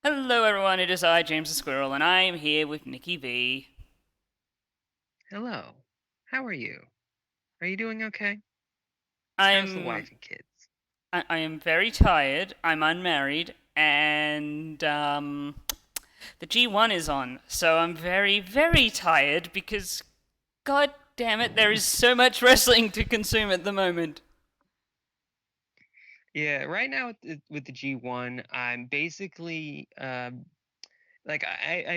Hello everyone, it is I, James the Squirrel, and I am here with Nicky V. Hello. How are you? Are you doing okay? How's the I'm wife and kids? I am very tired. I'm unmarried, and the G1 is on, so I'm very very tired because God damn it, there is so much wrestling to consume at the moment. Yeah, right now with the G1, I'm basically I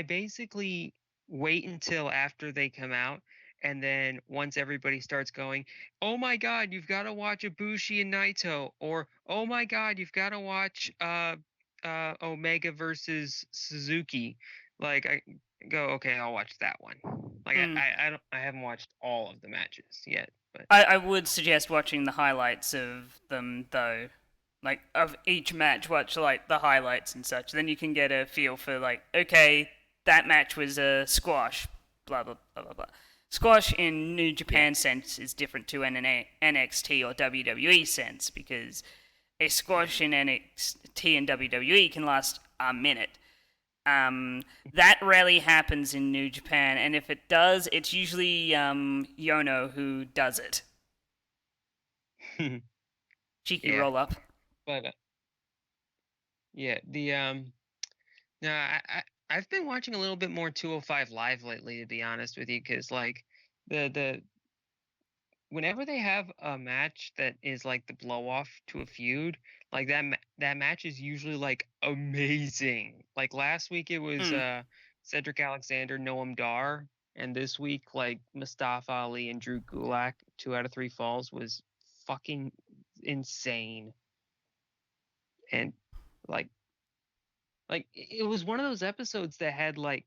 basically wait until after they come out, and then once everybody starts going, "Oh my God, you've got to watch Ibushi and Naito," or "Oh my God, you've got to watch Omega versus Suzuki." I go, "Okay, I'll watch that one." Mm. I haven't watched all of the matches yet, but I would suggest watching the highlights of them though. Like of each match, watch like the highlights and such. Then you can get a feel for like, okay, that match was a squash, blah blah blah blah blah. Squash in New yeah. Japan sense is different to an NXT or WWE sense because a squash in NXT and WWE can last a minute. That rarely happens in New Japan, and if it does, it's usually Yono who does it. Cheeky Yeah, roll up. but yeah, the no, I've been watching a little bit more 205 Live lately, to be honest with you, because the whenever they have a match that is like the blow off to a feud, like that match is usually like amazing. Like last week it was Mm. Cedric Alexander, Noam Dar, and this week like Mustafa Ali and Drew Gulak, 2 out of 3 falls was fucking insane. And like it was one of those episodes that had like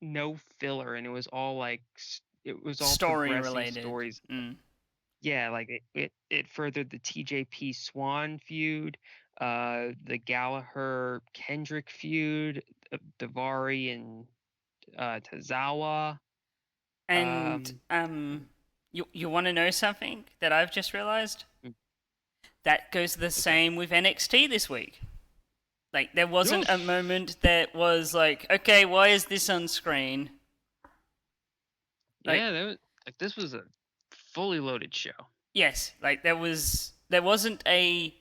no filler, and it was all it was all Story progressing related. stories. Mm. Yeah, like it furthered the TJP Swan feud, the Gallagher Kendrick feud, Davari and Tazawa. And Um, you want to know something that I've just realized? mm, That goes the what's that? same with NXT this week. Like there wasn't a Yes. moment that was like, okay, why is this on screen? Like Yeah, this was a fully loaded show. yes, like there wasn't a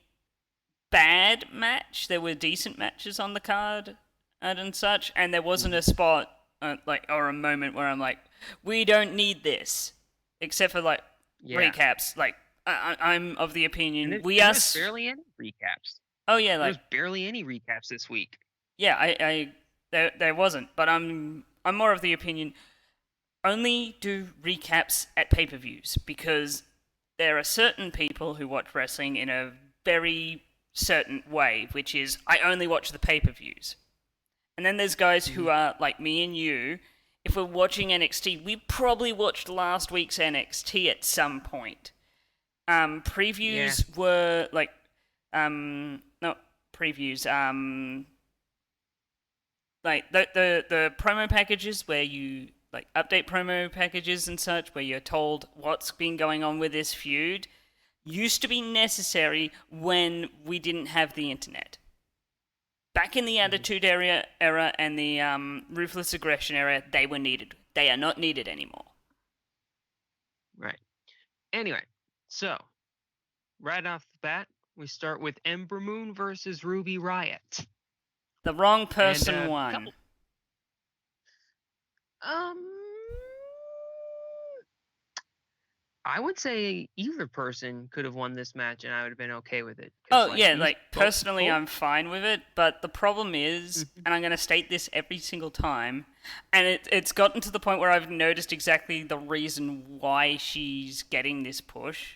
bad match. There were decent matches on the card and such, and there wasn't Mhm. a spot like or a moment where I'm like, we don't need this, except for like Yeah, recaps. Like I'm of the and opinion we there are. was barely any recaps. Oh yeah, There like was barely any recaps this week. yeah, there wasn't, but I'm more of the opinion only do recaps at pay-per-views because there are certain people who watch wrestling in a very certain way, which is I only watch the pay-per-views. And then there's guys Mhm. who are like me and you. If we're watching NXT, we probably watched last week's NXT at some point. Yeah, Previews were like, not previews. Like the promo packages where you like update promo packages and such, where you're told what's been going on with this feud, used to be necessary when we didn't have the internet. Back in the mhm. Attitude era and the Ruthless Aggression era, they were needed. They are not needed anymore. Right. Anyway, so right off the bat, we start with Ember Moon versus Ruby Riot, The wrong and person won. couple. Um, I would say either person could have won this match, and I would have been okay with it because Oh like yeah, these like personally, I'm fine with it. But the problem is, Mhm. and I'm going to state this every single time, and it's gotten to the point where I've noticed exactly the reason why she's getting this push.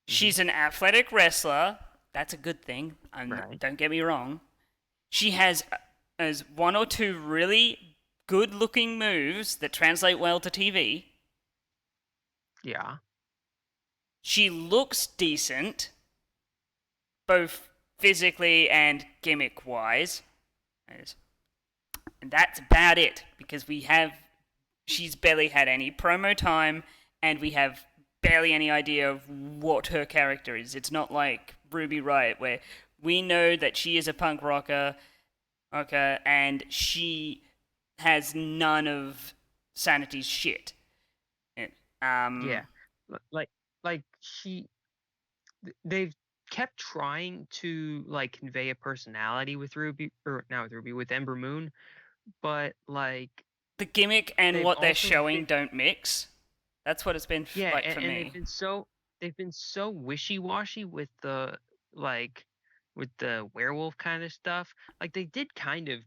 Mhm. She's an athletic wrestler. That's a good thing. And Right. don't get me wrong. She has as one or two really good-looking moves that translate well to TV. Yeah. She looks decent, both physically and gimmick-wise. And that's about it because we have she's barely had any promo time and we have barely any idea of what her character is. It's not like Ruby Riot where we know that she is a punk rocker Okay, and she has none of Sanity's shit. It, Yeah, um, like they've kept trying to like convey a personality with Ruby, or not with Ruby, with Ember Moon, but like the gimmick and they've what they're also showing been, don't mix. That's what it's been yeah, like for and me. they've been so wishy-washy with the like with the werewolf kind of stuff. Like they did kind of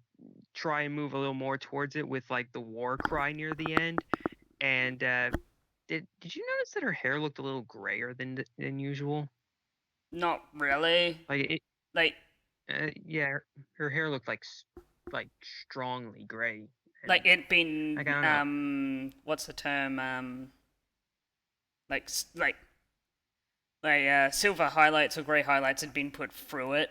try and move a little more towards it with like the war cry near the end. And did you notice that her hair looked a little grayer than usual? Not really. Like it, Like, yeah, her hair looked like like strongly gray, like and it like been I don't know. what's the term? Like silver highlights or grey highlights had been put through it.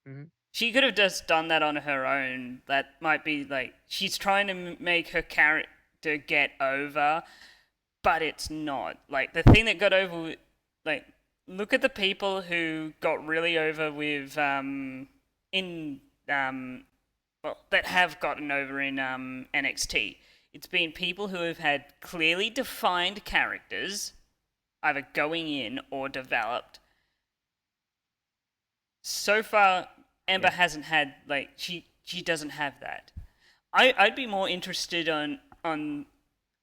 Hmm. She could have just done that on her own. That might be like she's trying to make her character get over, but it's not. Like the thing that got over, like look at the people who got really over with in well that have gotten over in NXT. It's been people who have had clearly defined characters, either going in or developed. So far, Ember Yeah. hasn't had like she doesn't have that. I'd be more interested on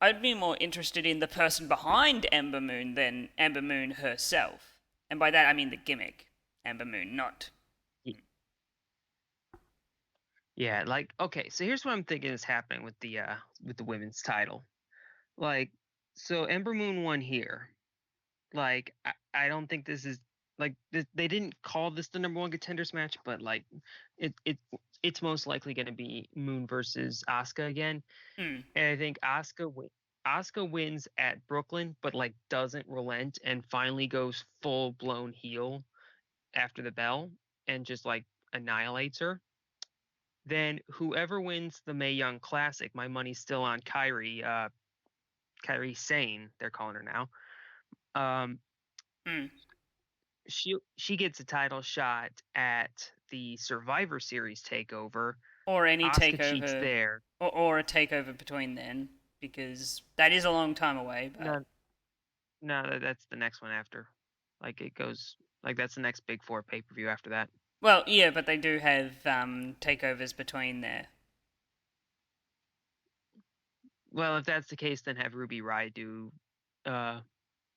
I'd be more interested in the person behind Ember Moon than Ember Moon herself. And by that I mean the gimmick Ember Moon, not. Y- Yeah, like okay, so here's what I'm thinking is happening with the women's title. Like, so Ember Moon won here. Like, I don't think this is like they didn't call this the number one contenders match, but like it's most likely going to be Moon versus Asuka again. Hmm. And I think Asuka wins at Brooklyn, but like doesn't relent and finally goes full blown heel after the bell and just like annihilates her. Then whoever wins the Mae Young Classic, my money's still on Kyrie Sane, they're calling her now. Um, Hmm. she gets a title shot at the Survivor Series takeover. Or any Asuka cheats takeover, there. or a takeover between then, because that is a long time away. But No, no, that's the next one after. Like it goes like that's the next big four pay-per-view after that. well, yeah, but they do have takeovers between there. Well, if that's the case, then have Ruby Riott do uh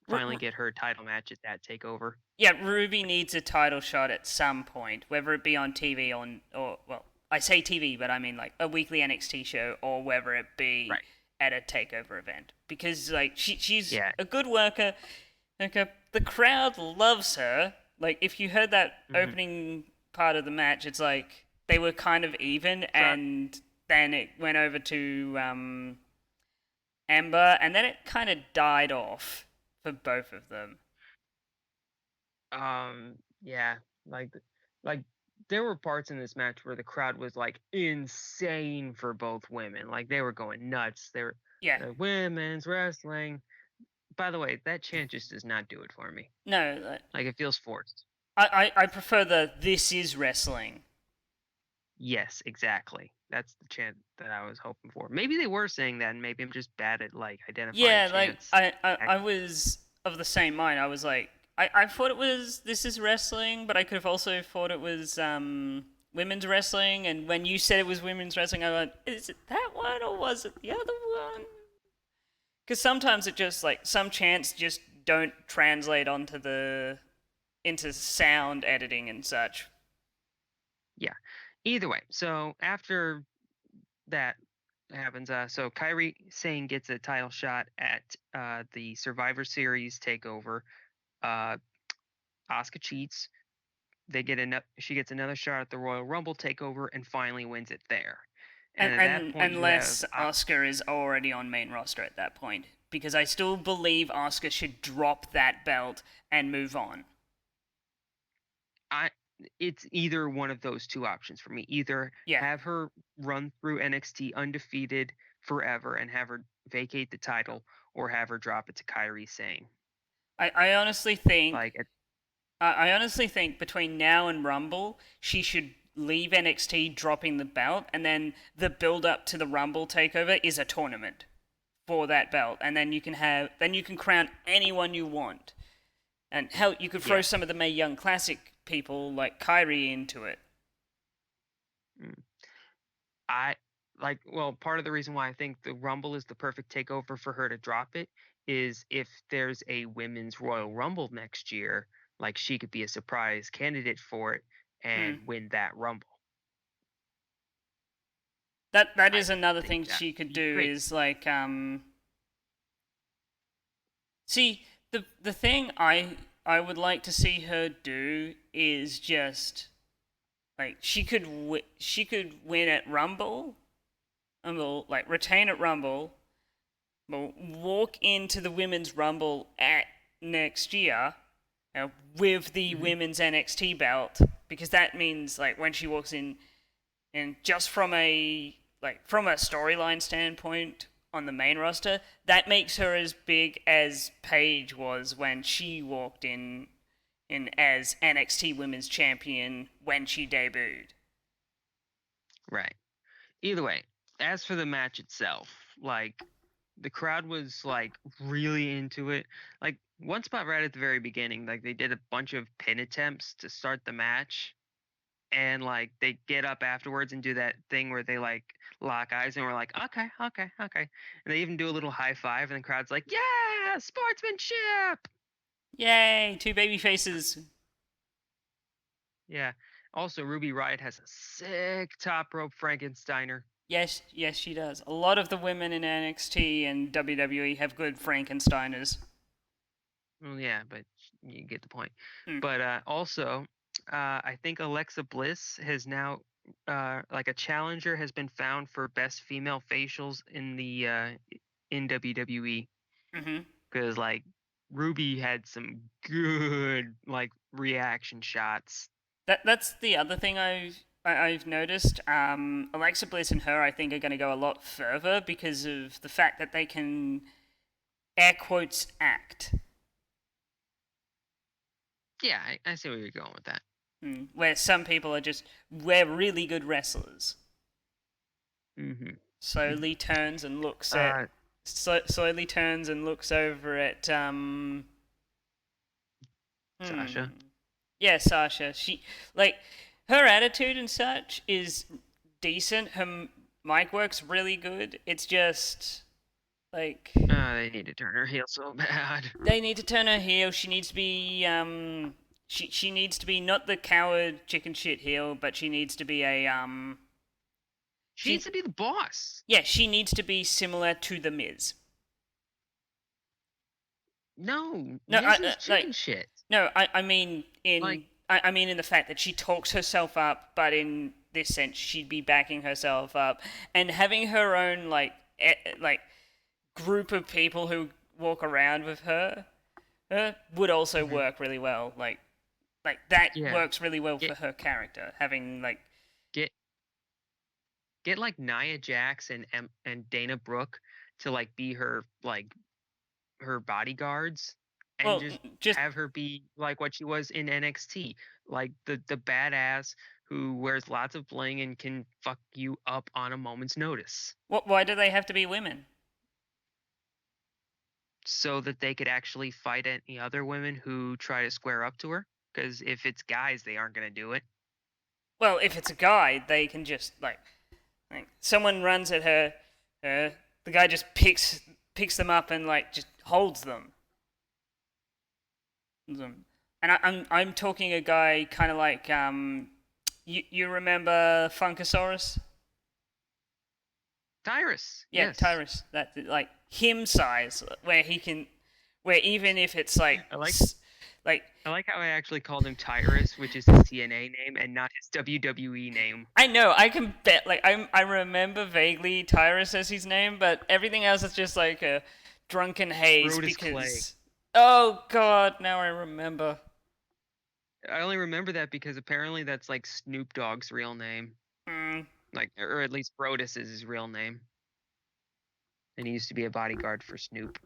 finally get her title match at that takeover. Yeah, Ruby needs a title shot at some point, whether it be on TV or well, I say TV, but I mean like a weekly NXT show, or whether it be Right. at a takeover event. Because like she's Yeah. a good worker. Like the crowd loves her. Like if you heard that Hmm. opening part of the match, it's like they were kind of even, Crowd. and then it went over to Ember, and then it kind of died off for both of them. Yeah, like like there were parts in this match where the crowd was like insane for both women. Like they were going nuts. They were Yeah. the women's wrestling. By the way, that chant just does not do it for me. No, Like it feels forced. I prefer the "This is wrestling." Yes, exactly. That's the chant that I was hoping for. Maybe they were saying that, and maybe I'm just bad at like identifying Yeah, like chants. I was of the same mind. I was like, I thought it was "This is wrestling," but I could have also thought it was women's wrestling. And when you said it was women's wrestling, I went, is it that one or was it the other one? Because sometimes it just like some chants just don't translate onto the into sound editing and such. Yeah. Either way, so after that happens, so Kyrie Sane gets a title shot at the Survivor Series takeover. Uh, Asuka cheats. She gets another shot at the Royal Rumble takeover and finally wins it there. And at that And point, you have unless Oscar is already on main roster at that point, because I still believe Oscar should drop that belt and move on. I. It's either one of those two options for me. Either Yeah, have her run through NXT undefeated forever and have her vacate the title, or have her drop it to Kyrie Sane. I honestly think Like, I honestly think between now and Rumble, she should leave NXT dropping the belt, and then the build up to the Rumble takeover is a tournament for that belt, and then you can crown anyone you want. And hell, you could throw Yeah. some of the Mae Young Classic people like Kyrie into it. Mm. I well, part of the reason why I think the Rumble is the perfect takeover for her to drop it is if there's a women's Royal Rumble next year, like she could be a surprise candidate for it Mm. and win that Rumble. That I is another think thing that she could would be do great. is like see the thing I would like to see her do is just like she could win at Rumble, like retain at Rumble, but walk into the women's Rumble at next year with the Hmm. women's NXT belt, because that means like when she walks in, and just from a storyline standpoint on the main roster, that makes her as big as Paige was when she walked in as NXT Women's Champion when she debuted. Right. Either way, as for the match itself, like the crowd was like really into it. Like one spot right at the very beginning, like they did a bunch of pin attempts to start the match, and like they get up afterwards and do that thing where they like lock eyes and we're like, okay, okay, okay. And they even do a little high five and the crowd's like, yeah, sportsmanship. Yay, two baby faces. Yeah. Also, Ruby Riott has a sick top rope Frankensteiner. Yes, yes, she does. A lot of the women in NXT and WWE have good Frankensteiners. Well, yeah, but you get the point. Hmm. But also, I think Alexa Bliss has now, like a challenger has been found for best female facials in WWE, Mm-hmm. because like Ruby had some good like reaction shots. That's the other thing I've noticed. Alexa Bliss and her, I think, are going to go a lot further because of the fact that they can air quotes act. Yeah, I see where you're going with that. Where some people are just we're really good wrestlers. Hmm. Slowly turns and looks at Uh, slowly turns and looks over at Sasha. yeah, Sasha. She like her attitude and such is decent. Her mic works really good. It's just like They need to turn her heel so bad. they need to turn her heel. She needs to be she needs to be not the coward chicken shit heel, but she needs to be a She needs she to be the boss. yeah, she needs to be similar to the Miz. No, No, Miz is chicken like shit. no, I mean Like, I mean in the fact that she talks herself up, but in this sense she'd be backing herself up and having her own like group of people who walk around with her would also mhm. work really well. Like that Yeah, works really well get for her character. Having like get get like Nia Jax and Dana Brooke to like be her bodyguards, and well, just just have her be like what she was in NXT, like the badass who wears lots of bling and can fuck you up on a moment's notice, why do they have to be women? so that they could actually fight any other women who try to square up to her. Because if it's guys, they aren't gonna do it. Well, if it's a guy, they can just like someone runs at her, the guy just picks them up and like just holds them. And I'm talking a guy kind of like you remember Funkasaurus? Tyrus, Yeah, yes. Tyrus. That like him size, where even if it's I like like I like how I actually called him Tyrus, which is his TNA name and not his WWE name. I know I can bet like I remember vaguely Tyrus as his name, but everything else is just like a drunken haze Brodus Clay. because oh god, now I remember. I only remember that because apparently that's like Snoop Dogg's real name. Mm, Like, or at least Brodus is his real name. And he used to be a bodyguard for Snoop,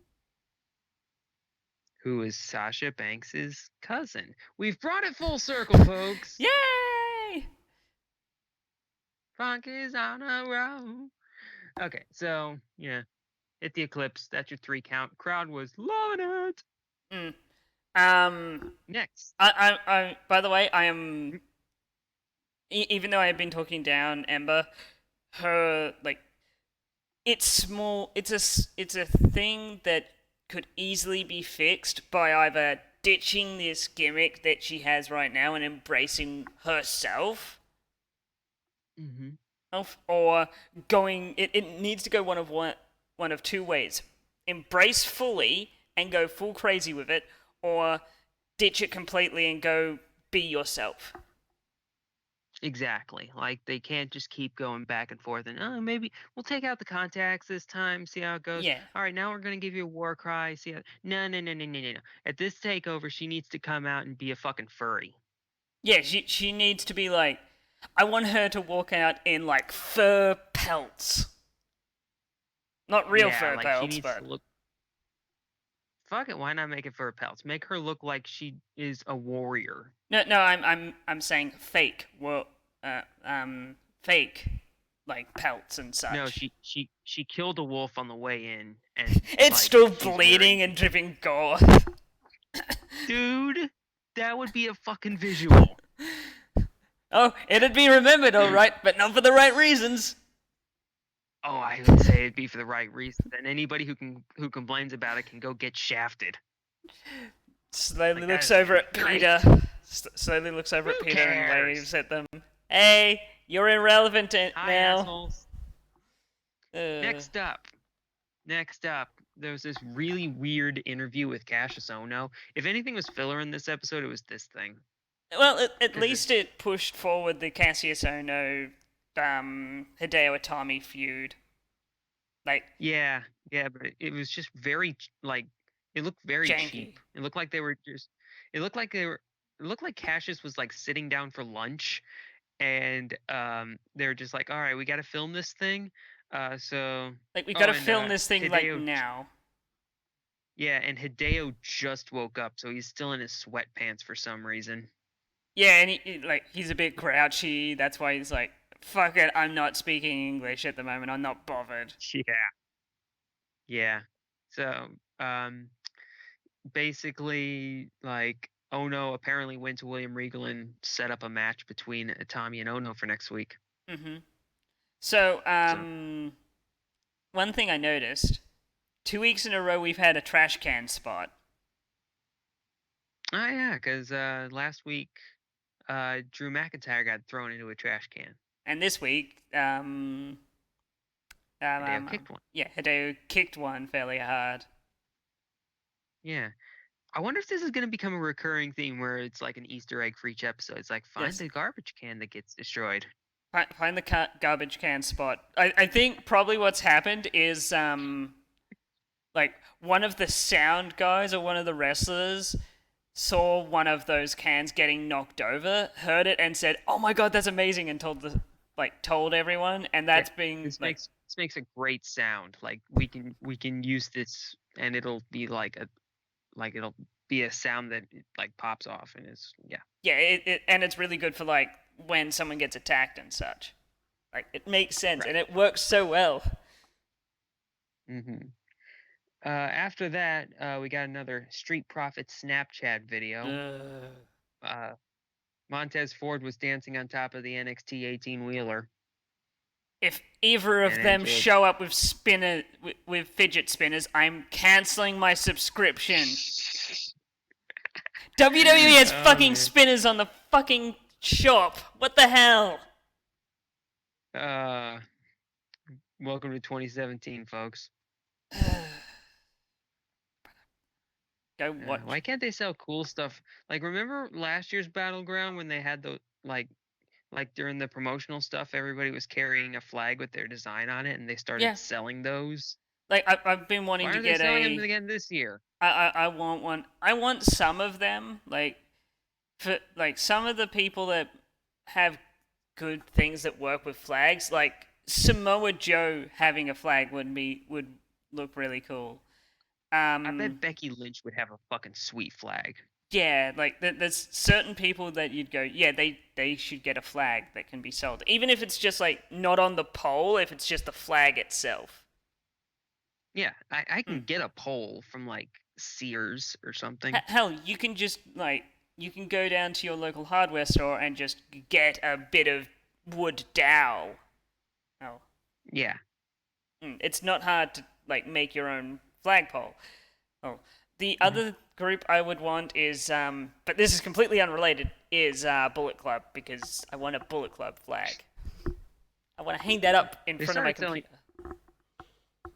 who is Sasha Banks's cousin. We've brought it full circle, folks. yay! Funk is on a roll. Okay, so yeah, hit the Eclipse. That's your 3 count. Crowd was loving it. Mm. Um, Next. by the way, I am, Mm, even though I have been talking down Ember, her, like, it's small, it's a thing that could easily be fixed by either ditching this gimmick that she has right now and embracing herself, mhm. or it needs to go one of two ways: embrace fully and go full crazy with it, or ditch it completely and go be yourself. Exactly. Like they can't just keep going back and forth and oh maybe we'll take out the contacts this time, see how it goes. Yeah. All right, now we're gonna give you a war cry. See how no. At this takeover, she needs to come out and be a fucking furry. Yeah, she needs to be like, I want her to walk out in like fur pelts. Not real Yeah, fur like she pelts, needs to but look fuck it, why not make it fur pelts? Make her look like she is a warrior. no, I'm saying fake. Well, fake like pelts and No, such. she killed a wolf on the way in and It's like still she's bleeding wearing and dripping gore. dude, that would be a fucking visual. Oh, it'd be remembered, all right, but not for the right reasons. Oh, I would say it'd be for the right reasons. And anybody who complains about it can go get shafted. Slowly Like that looks is a over at great. Peter. Slowly looks over at Who Peter and cares? waves at them. Hey, you're irrelevant Hi, now. assholes. Uh, Next up. Next up, there was this really weird interview with Cassius Ono. If anything was filler in this episode, it was this thing. well, at Because least it pushed forward the Cassius Ono, Hideo Itami feud. Like, yeah, but it was just very like it looked very janky. cheap. It looked like they were just. It looked like they were. It looked like Cassius was like sitting down for lunch and they're just like, all right, we got to film this thing. So Like, we oh, gotta and film this thing, like, Hideo, now. yeah, and Hideo just woke up, so he's still in his sweatpants for some reason. Yeah, and like, he's a bit grouchy. That's why he's like, fuck it, I'm not speaking English at the moment. I'm not bothered. Yeah, yeah. So um, basically, like Ono apparently went to William Regal and set up a match between Itami and Ono for next week. Hmm. So, So one thing I noticed: 2 weeks in a row, we've had a trash can spot. oh yeah, because last week Drew McIntyre got thrown into a trash can. And this week, Hideo kicked one. yeah, Hideo kicked one fairly hard. Yeah. I wonder if this is going to become a recurring theme where it's like an Easter egg for each episode. It's like find Yes, the garbage can that gets destroyed. find the garbage can spot. I think probably what's happened is like one of the sound guys or one of the wrestlers saw one of those cans getting knocked over, heard it, and said, "Oh my god, that's amazing!" and told everyone, and Yeah, that's being like, this makes a great sound. Like we can use this and it'll be like it'll be a sound that like pops off and it's yeah. yeah, and it's really good for like when someone gets attacked and such. Like, it makes sense Right. and it works so well. Mhm. After that, we got another Street Profits Snapchat video. Ugh. Uh, Montez Ford was dancing on top of the NXT 18 wheeler, If either of and them Angelo. show up with with fidget spinners, I'm canceling my subscription. WWE has Oh fucking man. spinners on the fucking shop. What the hell? Uh, Welcome to 2017, folks. Go watch. Why can't they sell cool stuff? Like, remember last year's Battleground when they had the like during the promotional stuff, everybody was carrying a flag with their design on it, and they started Yeah, selling those. like, I've been wanting Why to are they get selling them a. again this year? I want one. I want some of them. Like, for like some of the people that have good things that work with flags, like Samoa Joe having a flag would look really cool. I Um, bet Becky Lynch would have a fucking sweet flag. Yeah, like there's certain people that you'd go, yeah, they should get a flag that can be sold, even if it's just like not on the pole, if it's just the flag itself. Yeah, I Hmm. can get a pole from like Sears or something. Hell, you can just like you can go down to your local hardware store and just get a bit of wood dowel. Oh, Yeah. it's not hard to like make your own flagpole. Oh, the Mhm. other group I would want is, but this is completely unrelated, is Bullet Club because I want a Bullet Club flag. I want to hang that up in They front of my started selling computer.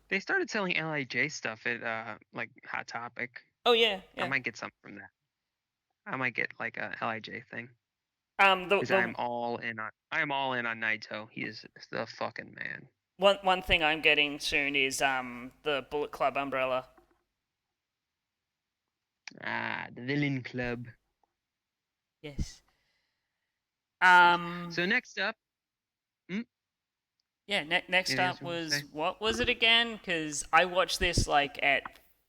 they started selling LIJ stuff at like Hot Topic. Oh yeah, I yeah. might get something from that. I might get like a LIJ thing The because I'm all in on Naito. He is the fucking man. one thing I'm getting soon is the Bullet Club umbrella. Ah, the Villain Club. Yes. Yes. Um. So next up, Yeah. Next it is up what you was say. what was it again? Because I watched this like at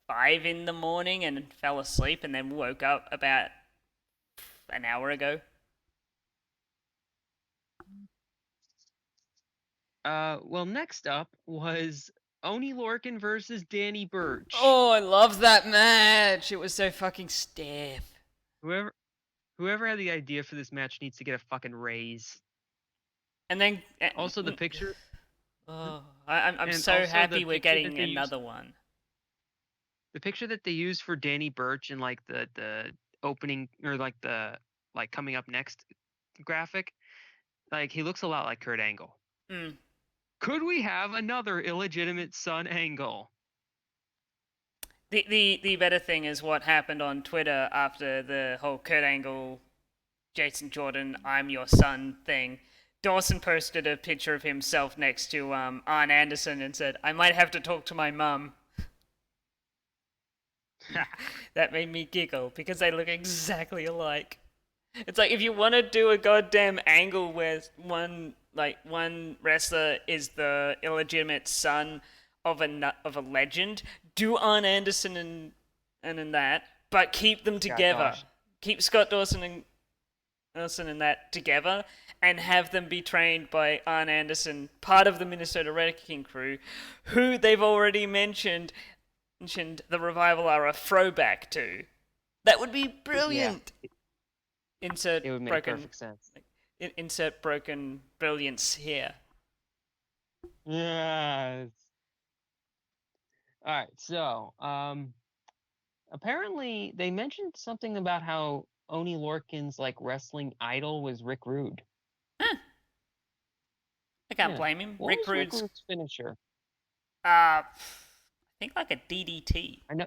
5 in the morning and fell asleep, and then woke up about an hour ago. Well, next up was Oni Lorcan versus Danny Burch. Oh, I love that match. It was so fucking stiff. Whoever whoever had the idea for this match needs to get a fucking raise. And then, Also, the picture, oh, I'm and so also the happy we're picture that getting they used, another one. the picture that they used for Danny Burch in like the opening or like the like coming up next graphic, like he looks a lot like Kurt Angle. Mm. Could we have another illegitimate son Angle? The better thing is what happened on Twitter after the whole Kurt Angle, Jason Jordan, I'm your son thing. Dawson posted a picture of himself next to Arn Anderson and said, I might have to talk to my mum. That made me giggle because they look exactly alike. It's like if you want to do a goddamn angle where one wrestler is the illegitimate son of a legend, do Arn Anderson and in that, but keep them God, together. gosh. Keep Scott Dawson and that together, and have them be trained by Arn Anderson, part of the Minnesota Wrecking Crew, who they've already mentioned the Revival are a throwback to. That would be Yeah, brilliant. it would Insert make broken perfect sense. insert broken brilliance here. Yes. All right. So, apparently they mentioned something about how Oni Lorcan's like wrestling idol was Rick Rude. Huh, I can't Yeah. blame him. What Rick was Rick Rude's Rude's finisher? I think like a DDT. I know.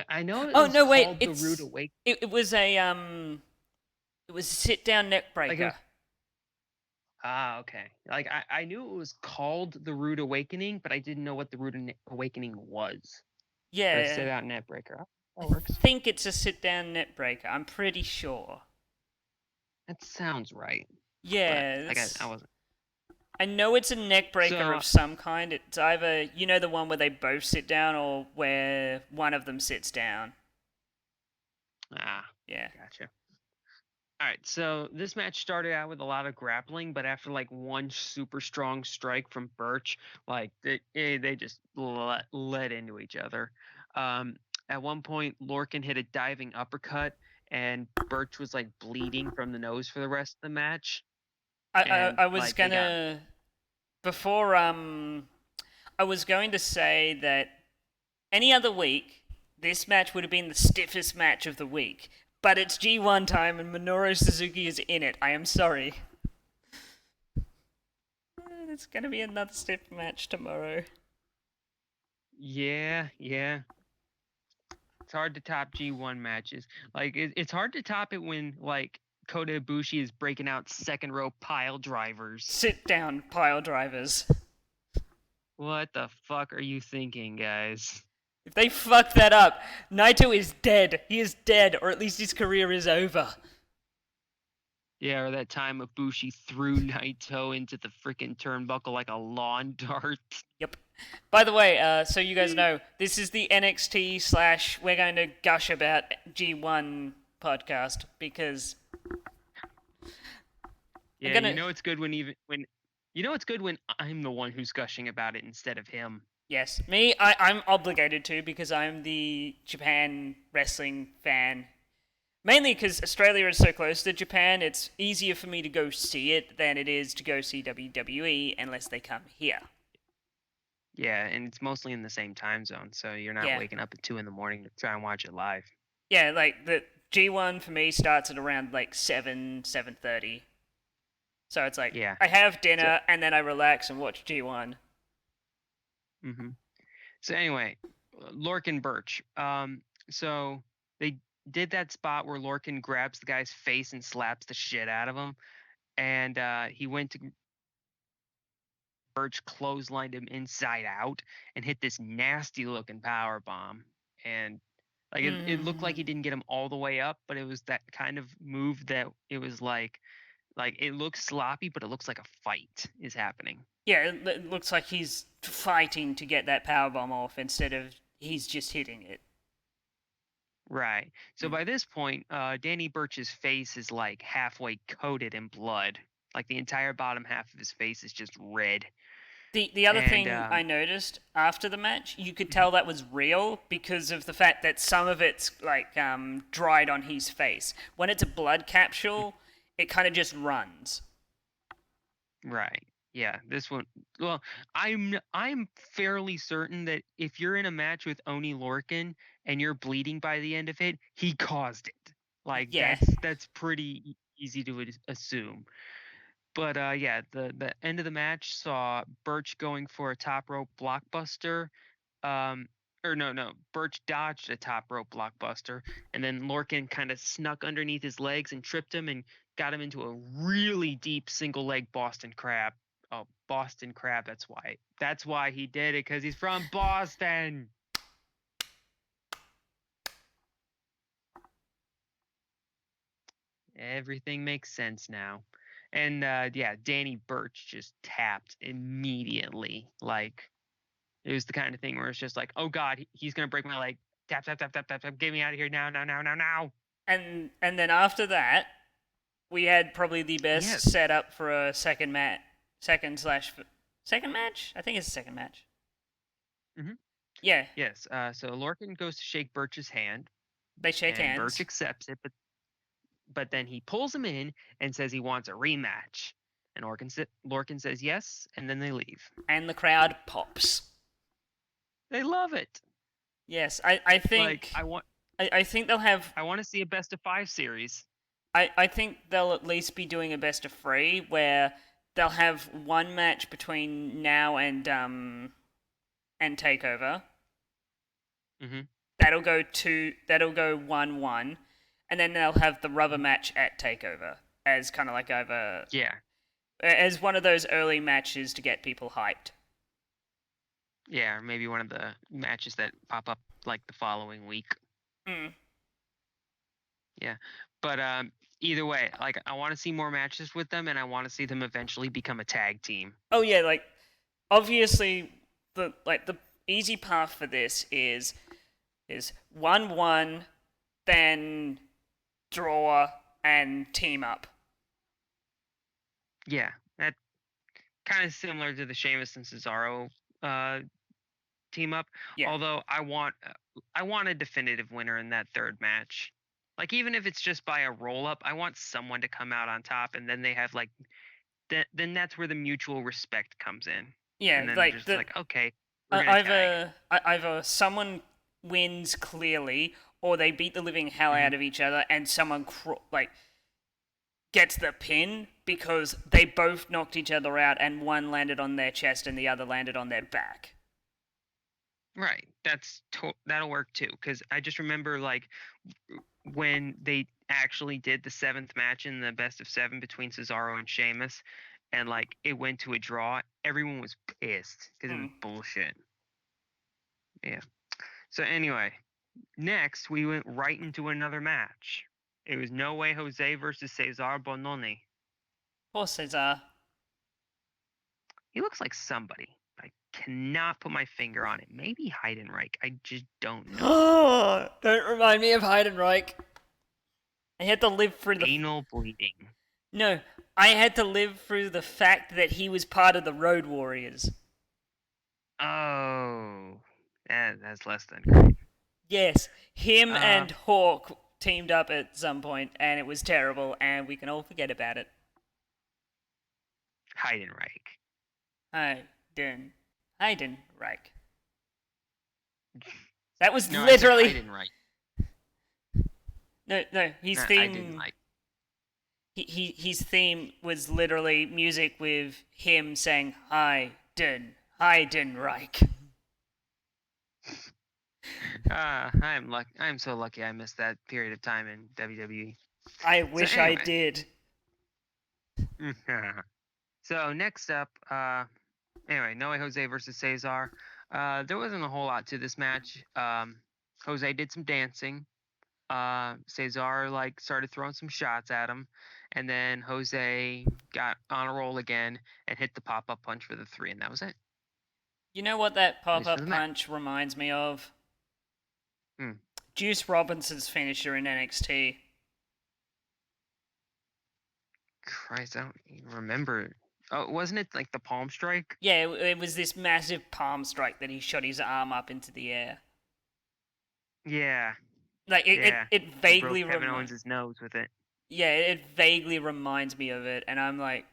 I know it Oh was no, wait, called the Rude Awake. it was a it was a sit down neck Like it was. breaker. Okay. Like I knew it was called the Rude Awakening, but I didn't know what the Awakening was. But a Yeah, sit out net breaker. Oh, I that works. think it's a sit down neck breaker. I'm pretty sure. That sounds right. But Yeah, like I wasn't. I know it's a neck breaker So of some kind. It's either the one where they both sit down or where one of them sits down. Yeah. gotcha. All right, so this match started out with a lot of grappling, but after like one super strong strike from Birch, like they just led into each other. At one point, Lorcan hit a diving uppercut, and Birch was like bleeding from the nose for the rest of the match. And I was like they got gonna before I was going to say that any other week this match would have been the stiffest match of the week, but it's G1 time and Minoru Suzuki is in it. I am sorry. It's gonna be another stiff match tomorrow. yeah. It's hard to top G1 matches. Like it's hard to top it when like Kota Ibushi is breaking out second row pile drivers. Sit down, pile drivers. What the fuck are you thinking, guys? If they fuck that up, Naito is dead. He is dead, or at least his career is over. Yeah, or that time Ibushi threw Naito into the freaking turnbuckle like a lawn dart. Yep. By the way, so you guys know, this is the NXT slash we're going to gush about G1 podcast because I'm Yeah, gonna. it's good when it's good when I'm the one who's gushing about it instead of him. Yes, me, I'm obligated to because I'm the Japan wrestling fan. Mainly because Australia is so close to Japan, it's easier for me to go see it than it is to go see WWE unless they come here. Yeah, and it's mostly in the same time zone, so you're not Yeah. waking up at 2 in the morning to try and watch it live. Yeah, like the G1 for me starts at around like 7:30. So it's like Yeah. I have So, dinner and then I relax and watch G1. hmm so anyway, Lorcan-Burch. So they did that spot where Lorcan grabs the guy's face and slaps the shit out of him, and he went to Birch clotheslined him inside out and hit this nasty looking power bomb. And like it looked like he didn't get him all the way up, but it was that kind of move that it was like it looks sloppy, but it looks like a fight is happening. Yeah, it looks like he's fighting to get that power bomb off instead of he's just hitting it. Right. So by this point, Danny Burch's face is like halfway coated in blood. Like the entire bottom half of his face is just red. The other And thing I noticed after the match, you could tell that was real because of the fact that some of it's like dried on his face. When it's a blood capsule, it kind of just runs. right. Yeah, this one. Well, I'm fairly certain that if you're in a match with Oni Lorcan and you're bleeding by the end of it, he caused it. Like Yeah, that's pretty easy to assume. But yeah, the end of the match saw Birch going for a top rope blockbuster. Um, or no, Birch dodged a top rope blockbuster, and then Lorcan kind of snuck underneath his legs and tripped him and got him into a really deep single leg Boston Crab. Oh, Boston Crab. That's why he did it, because he's from Boston. Everything makes sense now. And yeah, Danny Birch just tapped immediately. Like it was the kind of thing where it's just like, oh God, he's gonna break my leg. Tap, tap, tap, tap, tap, tap. Get me out of here now, now, now, now, now. and then after that, we had probably the best Yes. setup for a second match. I think it's a second match. hmm Yeah, Yes. So Lorcan goes to shake Birch's hand, they shake and Birch hands, accepts it, but then he pulls him in and says he wants a rematch. And Lorcan says yes, and then they leave. and the crowd pops. They love it. Yes, I Like think I think they'll have. I want to see a best of 5 series. I think they'll at least be doing a best of three where they'll have one match between now and Takeover. hmm That'll go 1-1, and then they'll have the rubber match at Takeover as kind of like Yeah. as one of those early matches to get people hyped. Yeah, or maybe one of the matches that pop up like the following week. Mm. Yeah. But either way, like I want to see more matches with them, and I want to see them eventually become a tag team. Oh yeah, like obviously the easy path for this is 1-1, then draw and team up. Yeah, that kind of similar to the Sheamus and Cesaro uh, team up. Yeah. Although I want a definitive winner in that third match. Like even if it's just by a roll up, I want someone to come out on top, and then they have like then that's where the mutual respect comes in. Yeah, And then like just the like, okay, we're gonna tag. either someone wins clearly or they beat the living hell Mhm. out of each other and someone like gets the pin because they both knocked each other out and one landed on their chest and the other landed on their back. Right. That'll work too. Because I just remember like when they actually did the 7th match in the best of 7 between Cesaro and Sheamus, and like it went to a draw, everyone was pissed because it was bullshit. Yeah. So anyway, next we went right into another match. It was No Way Jose versus Cesar Bononi. Poor Cesar. He looks like somebody. I cannot put my finger on it. Maybe Heidenreich. I just don't know. Don't remind me of Heidenreich. I had to live through the... Anal bleeding. No, I had to live through the fact that he was part of the Road Warriors. Oh, that's less than great. Yes, him and Hawk teamed up at some point, and it was terrible, and we can all forget about it. Heidenreich. Heidenreich. That was No, literally... I said Heidenreich. No, his No, theme... I didn't like. His theme was literally music with him saying Heidenreich. I'm so lucky I missed that period of time in WWE. I wish I did. So next up, anyway, No Way Jose versus Cesar. There wasn't a whole lot to this match. Jose did some dancing. Cesar started throwing some shots at him, and then Jose got on a roll again and hit the pop-up punch for the 3, and that was it. You know what that pop-up punch reminds me of? Juice Robinson's finisher in NXT. Christ, I don't even remember. Oh, wasn't it like the palm strike? Yeah, it was this massive palm strike that he shot his arm up into the air. Yeah. Like it vaguely broke Kevin Owens' nose with it. Yeah, it vaguely reminds me of it, and I'm like,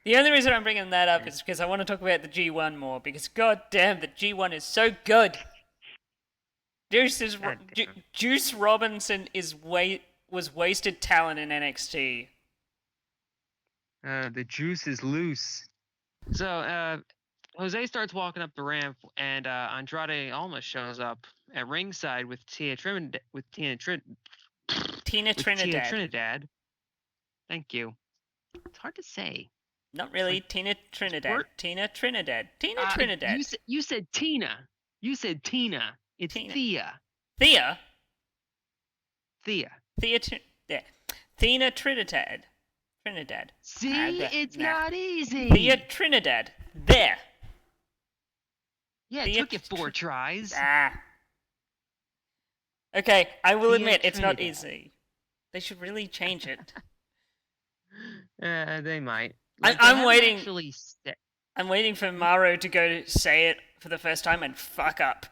the only reason I'm bringing that up is because I want to talk about the G1 more, because goddamn, the G1 is so good. Juice Robinson was wasted talent in NXT. The juice is loose. So Jose starts walking up the ramp, and Andrade Alma shows up at ringside with Tina Trinidad. Thank you. It's hard to say. Not really. Tina Trinidad. Tina Trinidad. You said Tina. You said Tina. It's Thea. Thea? Tina Trinidad. See, it's not easy. Thea Trinidad. There. Yeah, it took you 4 tries. Okay, I will admit it's not easy. They should really change it. They might. I'm waiting. I'm waiting for Mauro to go say it for the first time and fuck up.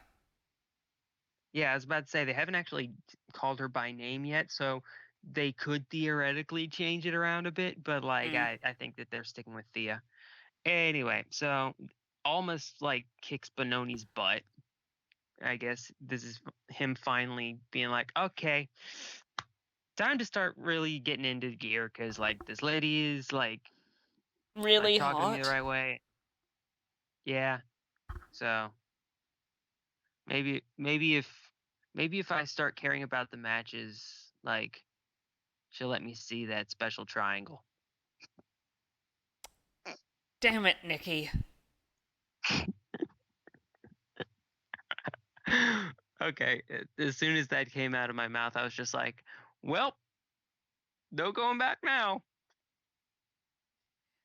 Yeah, I was about to say they haven't actually called her by name yet, so they could theoretically change it around a bit, but I think that they're sticking with Thea. Anyway, so almost kicks Bononi's butt. I guess this is him finally being like, okay, time to start really getting into gear, because this lady is really talking hot. to me the right way. Yeah. So maybe if I start caring about the matches, she'll let me see that special triangle. Damn it, Nicky. Okay, as soon as that came out of my mouth, I was just like, well, no going back now.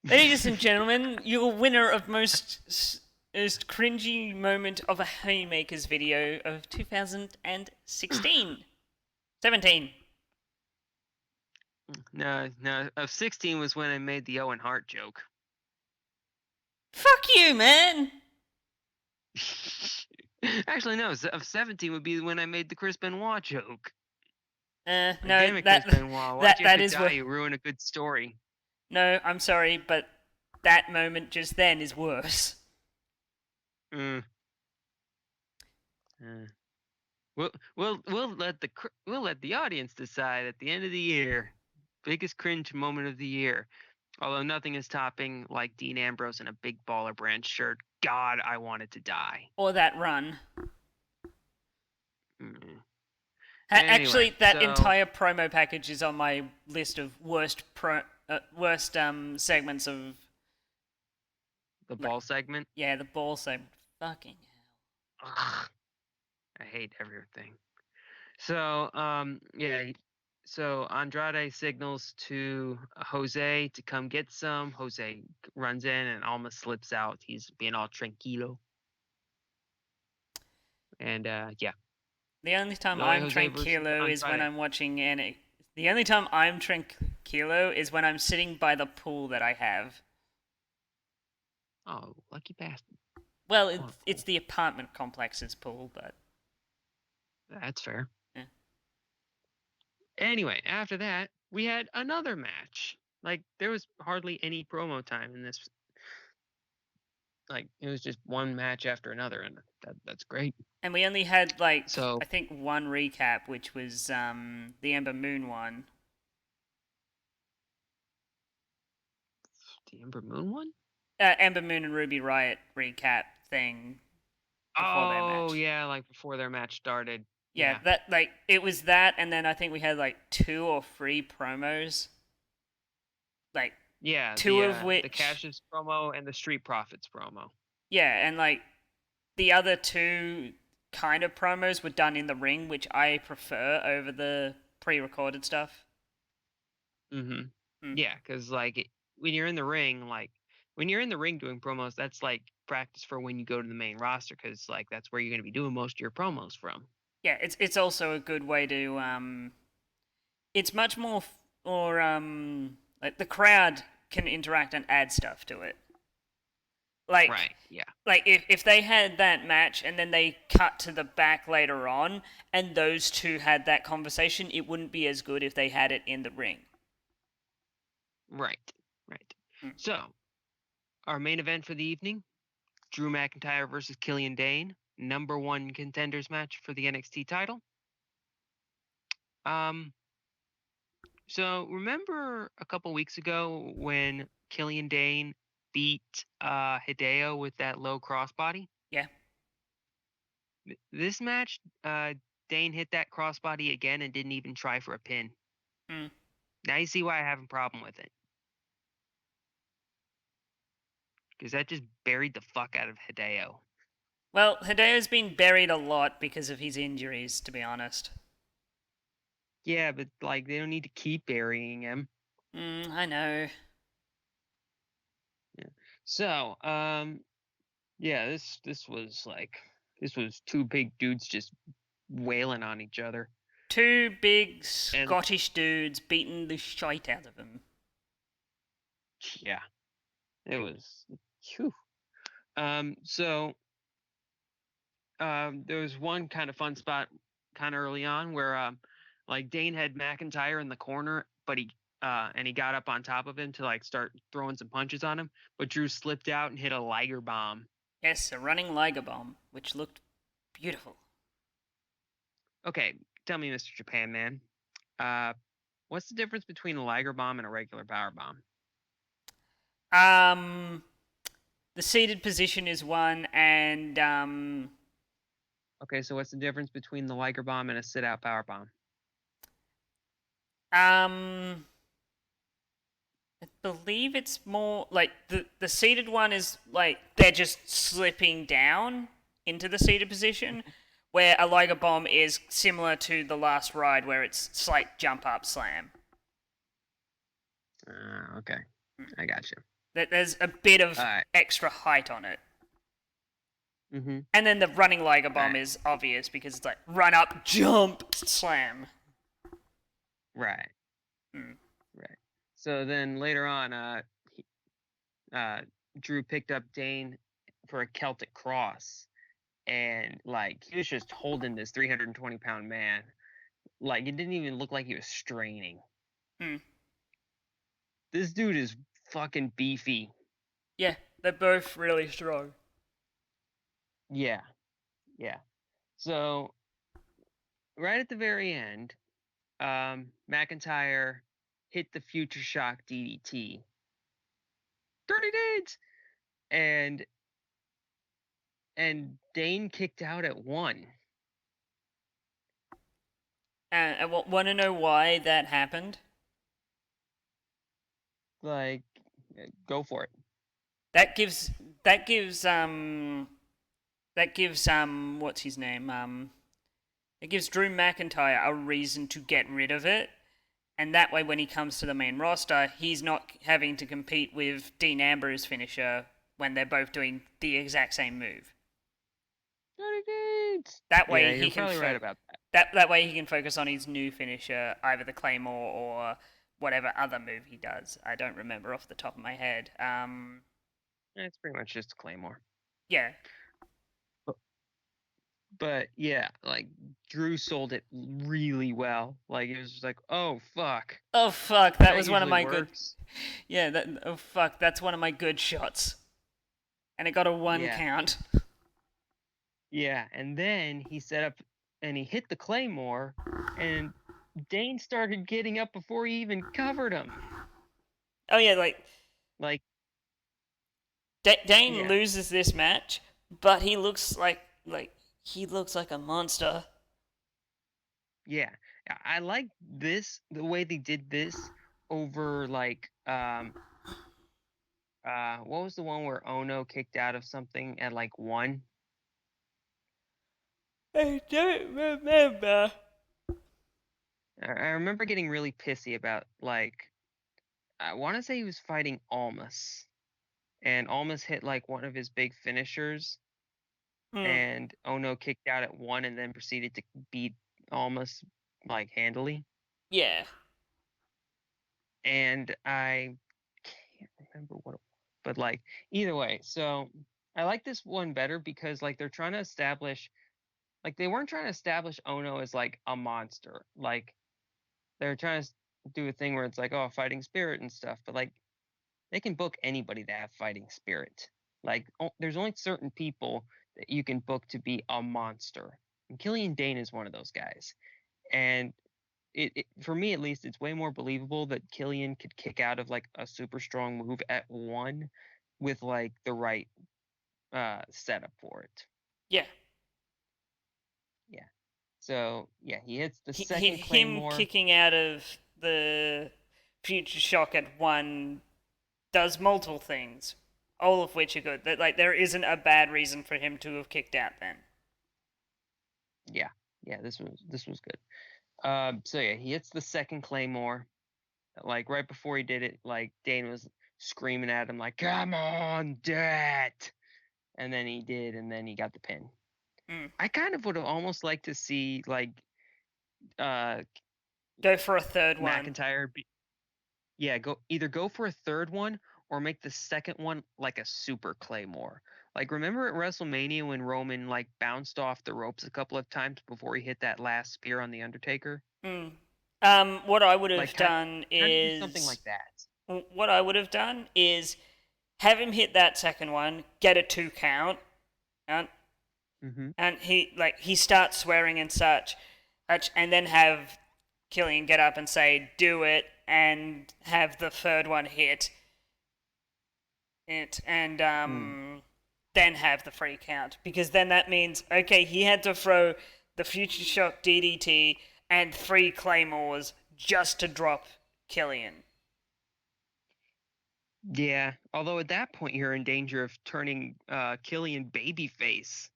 Ladies and gentlemen, your winner of most cringy moment of a Haymakers video of 2016. 17. No, of 16 was when I made the Owen Hart joke. Fuck you, man! Actually, no, of 17 would be when I made the Chris Benoit joke. No, damn it, Chris Benoit. Why'd you have to die? You ruin a good story. No, I'm sorry, but that moment just then is worse. We'll let the audience decide at the end of the year. Biggest cringe moment of the year. Although nothing is topping Dean Ambrose in a big Baller Brand shirt. God, I wanted to die. Or that run. Anyway, that entire promo package is on my list of worst segments of... The ball segment? Yeah, the ball segment. Fucking hell. Ugh. I hate everything. So, yeah, So Andrade signals to Jose to come get some. Jose runs in and almost slips out. He's being all tranquilo. And yeah, The only time the way I'm Jose versus tranquilo is when Andrade. I'm watching NXT. The only time I'm tranquilo is when I'm sitting by the pool that I have. Oh, lucky bastard. Well, Oh, it's the apartment complex's pool, but that's fair. yeah. Anyway, after that, we had another match. Like, there was hardly any promo time in this. Like, it was just one match after another, and that's great. And we only had like So, I think one recap, which was the Ember Moon one. the Ember Moon one? Ember Moon and Ruby Riot recap thing before their Oh, match. yeah, like before their match started. Yeah, Yeah. that like it was that, and then I think we had like 2 or 3 promos, like Yeah, two of the which, Cassius promo and the Street Profits promo. yeah, and like the other 2 kind of promos were done in the ring, which I prefer over the pre-recorded stuff. Mm-hmm. Mm. Yeah, because like when you're in the ring, when you're in the ring doing promos, that's like practice for when you go to the main roster, because like that's where you're going to be doing most of your promos from. Yeah, it's also a good way to it's much more or like the crowd can interact and add stuff to it. Like Right. Yeah. if they had that match and then they cut to the back later on and those 2 had that conversation, it wouldn't be as good if they had it in the ring. Right. Right. Mm. So our main event for the evening: Drew McIntyre versus Killian Dane, #1 contenders match for the NXT title. Um. So remember a couple weeks ago when Killian Dane beat Hideo with that low crossbody? Yeah. This match, Dane hit that crossbody again and didn't even try for a pin. Mm. Now you see why I have a problem with it. Because that just buried the fuck out of Hideo. Well, Hideo's been buried a lot because of his injuries, to be honest. Yeah, but like they don't need to keep burying him. I know. Yeah. So, yeah, this was 2 big dudes just wailing on each other. 2 big And Scottish dudes beating the shite out of him. yeah, it was phew. So there was one kind of fun spot kind of early on where like Dane had McIntyre in the corner, but he got up on top of him to like start throwing some punches on him, but Drew slipped out and hit a Liger bomb. Yes, a running Liger bomb, which looked beautiful. Okay, tell me, Mr. Japan Man, uh, what's the difference between a Liger bomb and a regular power bomb? Um, the seated position is one, and Okay, so what's the difference between the Liger bomb and a sit out power bomb? I believe it's more like the seated one is like they're just slipping down into the seated position, where a Liger bomb is similar to the last ride, where it's slight jump up slam. Okay, I got you. There's a bit of All right. extra height on it. Mm-hmm. And then the running Liger bomb Right. is obvious because it's like run up, jump, slam. Right. Mm. Right. So then later on, Drew picked up Dane for a Celtic cross, and like he was just holding this 320-pound man. Like it didn't even look like he was straining. Mm. This dude is fucking beefy. Yeah, they're both really strong. Yeah. Yeah. So right at the very end, McIntyre hit the Future Shock DDT. 30 days, and Dane kicked out at 1. I want to know why that happened. Like, go for it. That gives that gives what's his name it gives Drew McIntyre a reason to get rid of it, And that way, when he comes to the main roster, he's not having to compete with Dean Ambrose's finisher when they're both doing the exact same move. That Yeah, way you're probably right about that. that way he can focus on his new finisher, either the Claymore or whatever other move he does. I don't remember off the top of my head. It's pretty much just Claymore. Yeah. But yeah, like Drew sold it really well. Like it was just like, oh fuck, Oh fuck, that was one of usually my good. works. Yeah, oh fuck, that's one of my good shots. And it got a 1 Yeah, count. yeah, and then he set up and he hit the Claymore, and Dane started getting up before he even covered him. Oh yeah, Like Dane yeah, loses this match, but he looks he looks like a monster. yeah. I like this the way they did this over like what was the one where Ono kicked out of something at like 1? I don't remember. I remember getting really pissy about like I want to say he was fighting Almas, and Almas hit like one of his big finishers, Hmm. and Ono kicked out at 1 and then proceeded to beat Almas like handily. Yeah. And I can't remember what it was, but like either way, so I like this one better because like they're trying to establish like they weren't trying to establish Ono as like a monster. Like they're trying to do a thing where it's like, oh, fighting spirit and stuff, but like they can book anybody to have fighting spirit. Like there's only certain people that you can book to be a monster. And Killian Dane is one of those guys. And for me at least, it's way more believable that Killian could kick out of like a super strong move at 1 with like the right setup for it. Yeah. Yeah. So yeah, he hits the second Him Claymore. kicking out of the Future Shock at 1 does multiple things, all of which are good. Like there isn't a bad reason for him to have kicked out then. Yeah. Yeah, this was good. So yeah, he hits the second Claymore. Like right before he did it, like Dane was screaming at him like, "Come on, do it!" And then he did, and then he got the pin. Mm. I kind of would have almost liked to see like uh Go for a third one. McIntyre go for a third one or make the second one like a super Claymore. Like remember at WrestleMania when Roman like bounced off the ropes a couple of times before he hit that last spear on the Undertaker? Mm. What I would Like have done kind of do something like is that. what I would have done is have him hit that second one, get a 2 count, and Mm-hmm. he starts swearing and such, and then have Killian get up and say do it, and have the third one hit it, and then have the free count, because then that means okay, he had to throw the Future Shock DDT and 3 Claymores just to drop Killian. Yeah, although at that point you're in danger of turning Killian babyface.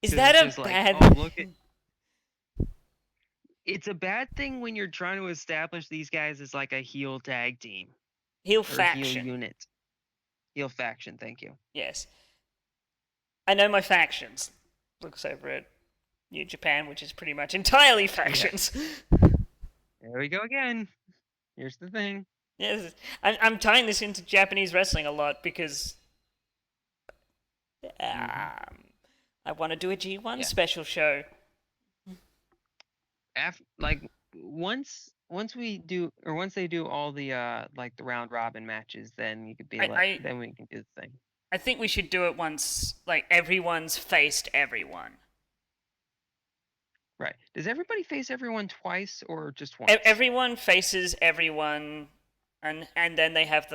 Is Because that it's a just like, bad? oh, look at. It's a bad thing when you're trying to establish these guys as like a heel tag team Heel or heel faction? unit. Heel faction, thank you. Yes, I know my factions. Looks over at New Japan, which is pretty much entirely factions. There we go again. Here's the thing. Yes, I'm tying this into Japanese wrestling a lot because I want to do a G1 Yeah. special show. Like once we do or once they do all the like the round robin matches, then you could be then we can do the thing. I think we should do it once, like everyone's faced everyone. Right. Does everybody face everyone twice or just once? Everyone faces everyone, and then they have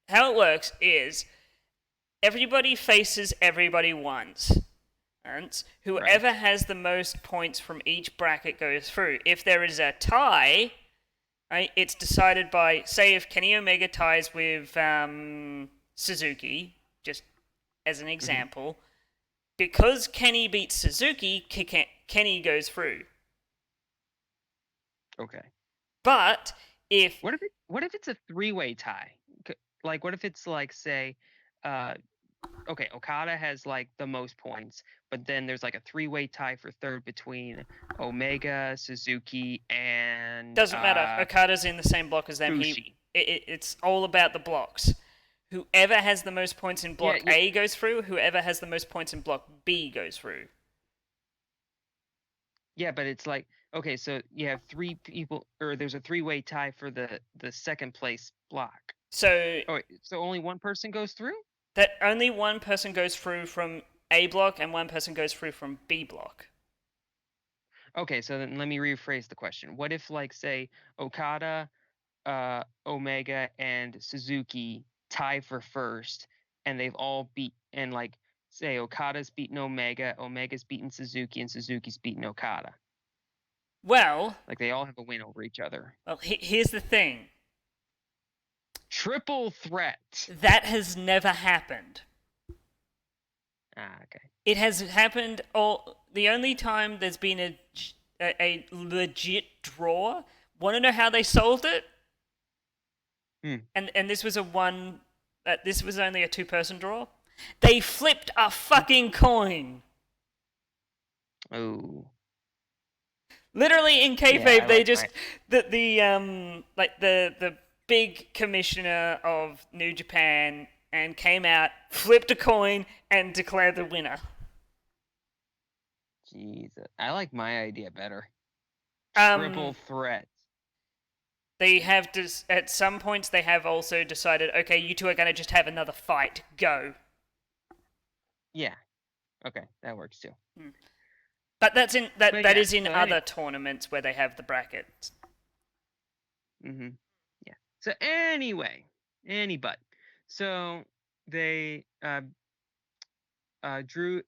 how it works is everybody faces everybody once. And whoever has the most points from each bracket goes through. If there is a tie, right, it's decided by, say, if Kenny Omega ties with Suzuki, just as an example, because Kenny beats Suzuki, Kenny goes through. Okay. But if What if it's a three-way tie? Like, what if it's like, say, uh, okay, Okada has like the most points, but then there's like a three-way tie for third between Omega, Suzuki, and doesn't matter, Okada's in the same block as them. Bushi. It's all about the blocks. Whoever has the most points in Yeah, block A goes through. Whoever has the most points in block B goes through. yeah, but it's like, okay, so you have three people, or there's a three-way tie for the second place block. So Oh, wait, so only one person goes through? that only one person goes through from A block and one person goes through from B block. Okay, so then let me rephrase the question. What if, like, say, Okada, Omega, and Suzuki tie for first, and they've all beat, and like, say, Okada's beaten Omega, Omega's beaten Suzuki, and Suzuki's beaten Okada. Well, Like, they all have a win over each other. here's the thing. Triple threat. That has never happened. Ah, okay. It has happened all. The only time there's been a legit draw. Want to know how they solved it? And this was a one. This was only a 2-person draw. They flipped a fucking coin. Oh. Literally in kayfabe, Yeah, they just the big commissioner of New Japan and came out, flipped a coin, and declared the winner. Jesus. I like my idea better. Um, Triple threat. They have at some points they have also decided, okay, you two are going to just have another fight. Go. Yeah. Okay, that works too. But that yeah, is in so other tournaments where they have the brackets. Mm-hmm. Yeah. So anyway, so they Drew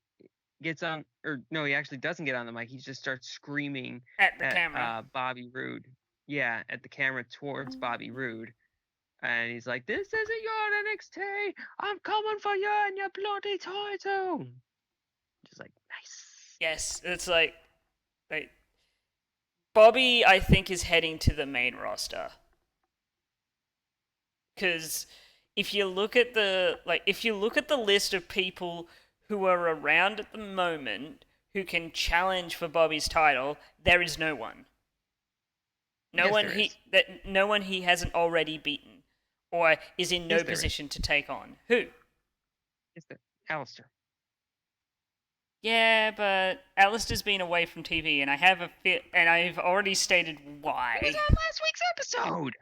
gets on, or no, he actually doesn't get on the mic. He just starts screaming At the camera. Bobby Roode. Yeah, at the camera towards Bobby Roode. And he's like, "This isn't your NXT. I'm coming for you and your bloody title." Just like, nice. Yes, it's like Bobby, I think, is heading to the main roster. Because if you look at the list of people who are around at the moment who can challenge for Bobby's title, there is no one. No one he hasn't already beaten, or is in no position to take on. Who? It's the Alistair. Yeah, but Alistair's been away from TV, and and I've already stated why. It was on last week's episode.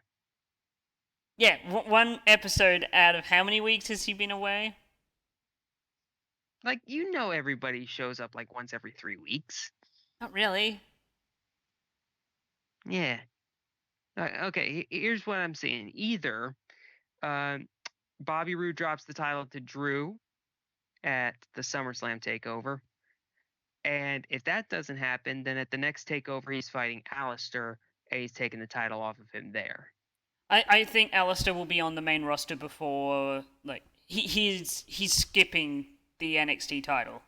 Yeah, one episode out of how many weeks has he been away? Like, everybody shows up like once every 3 weeks. Not really. Yeah. Okay, here's what I'm saying. Either Bobby Roode drops the title to Drew at the SummerSlam takeover. And if that doesn't happen, then at the next takeover, he's fighting Alistair, and he's taking the title off of him there. I think Alistair will be on the main roster before, like, he's skipping the NXT title.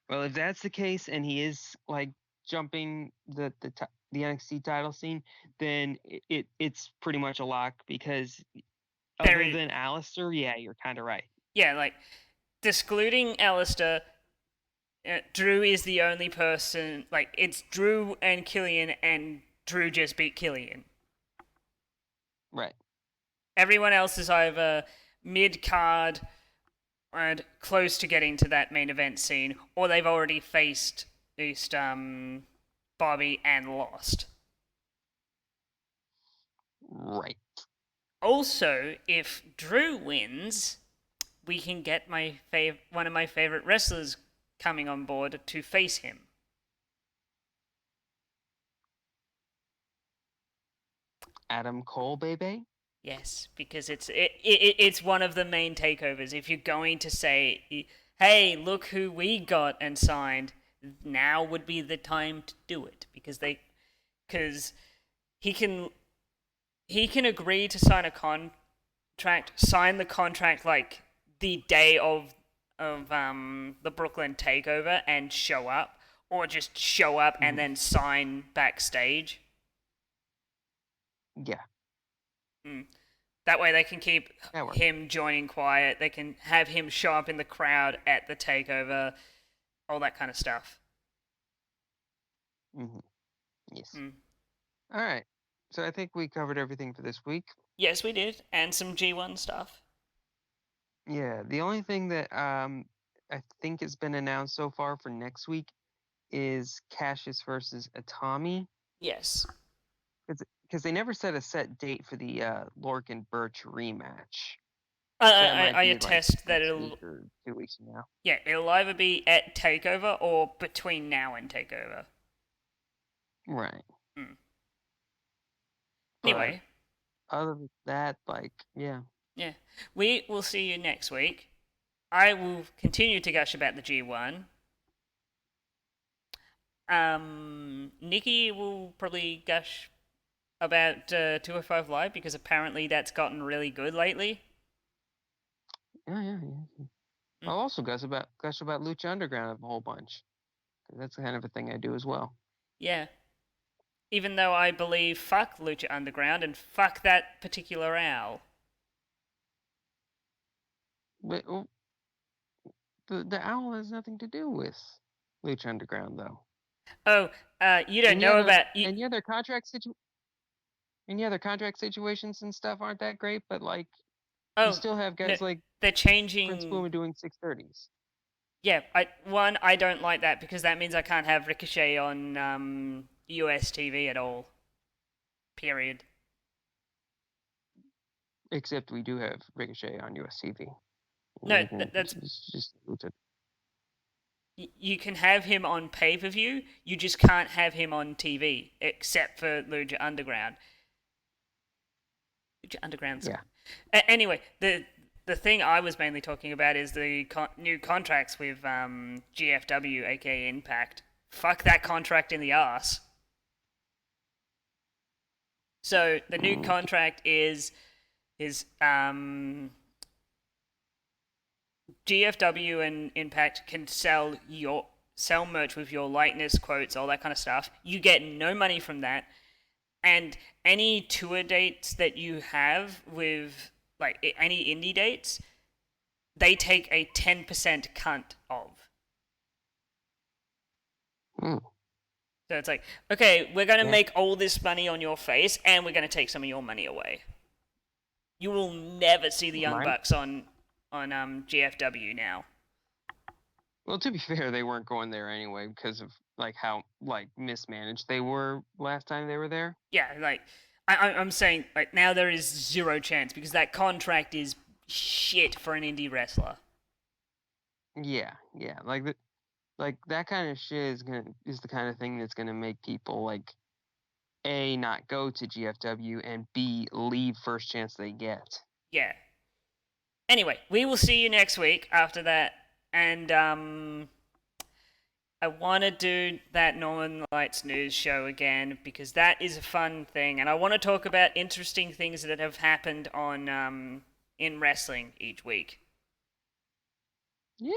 Well, if that's the case, and he is like jumping the NXT title scene, then it's pretty much a lock, because other than Alistair, yeah, you're kind of right. Yeah, like, excluding Alistair, Drew is the only person, like, it's Drew and Killian, and Drew just beat Killian. Right. Everyone else is either mid-card and close to getting to that main event scene, or they've already faced Bobby and lost. Right. Also, if Drew wins, we can get one of my favorite wrestlers coming on board to face him. Adam Cole, baby? Yes, because it's one of the main takeovers. If you're going to say, hey, look who we got and signed, now would be the time to do it, because he can agree to sign the contract like the day of the Brooklyn takeover and show up, or just show up and then sign backstage. Yeah, Mm. That way they can keep that works. him joining quiet. They can have him show up in the crowd at the takeover, all that kind of stuff. Hmm. Yes. Mm. All right. So I think we covered everything for this week. Yes, we did, and some G1 stuff. Yeah. The only thing that I think has been announced so far for next week is Cassius versus Atami. Yes. Because they never set a set date for the Lorcan-Burch rematch. I, So that I, might I be like attest that next week it'll, or 2 weeks from now. yeah, it'll either be at takeover or between now and takeover. Right. Mm. But Anyway, other than that, like, yeah. yeah, we will see you next week. I will continue to gush about the G1. Nicky will probably gush about 205 Live because apparently that's gotten really good lately. Yeah, yeah, yeah. Mm. I'll also gush about Lucha Underground a whole bunch. 'Cause that's the kind of a thing I do as well. Yeah. Even though I believe fuck Lucha Underground and fuck that particular owl. But the owl has nothing to do with Lucha Underground though. Oh, you don't And know yeah, the about. and yeah, their contract situations and stuff aren't that great. But like, you Oh, still have no, guys like they're Prince changing. Puma doing 630s. Yeah, I don't like that because that means I can't have Ricochet on US TV at all. Period. Except we do have Ricochet on USCV. No, You can that's just Lucha. you can have him on pay per view. You just can't have him on TV except for Lucha Underground. Lucha Underground's Yeah. anyway. The thing I was mainly talking about is the new contracts with GFW, aka Impact. Fuck that contract in the ass. So the new Mm, contract is GFW and Impact can sell merch with your likeness, quotes, all that kind of stuff. You get no money from that, and any tour dates that you have with like any indie dates, they take a 10% cut of. mm, So it's like, okay, we're gonna yeah. make all this money on your face, and we're gonna take some of your money away. You will never see the Young Mine. Bucks on GFW now. Well, to be fair, they weren't going there anyway because of like how like mismanaged they were last time they were there. Yeah, like I'm saying, like now there is zero chance because that contract is shit for an indie wrestler. Yeah, yeah. Like that kind of shit is the kind of thing that's gonna make people like A, not go to GFW, and B, leave first chance they get. Yeah. Anyway, we will see you next week after that, and I want to do that Northern Lights news show again because that is a fun thing, and I want to talk about interesting things that have happened on in wrestling each week. Yeah.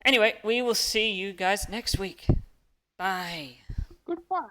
Anyway, we will see you guys next week. Bye. Goodbye.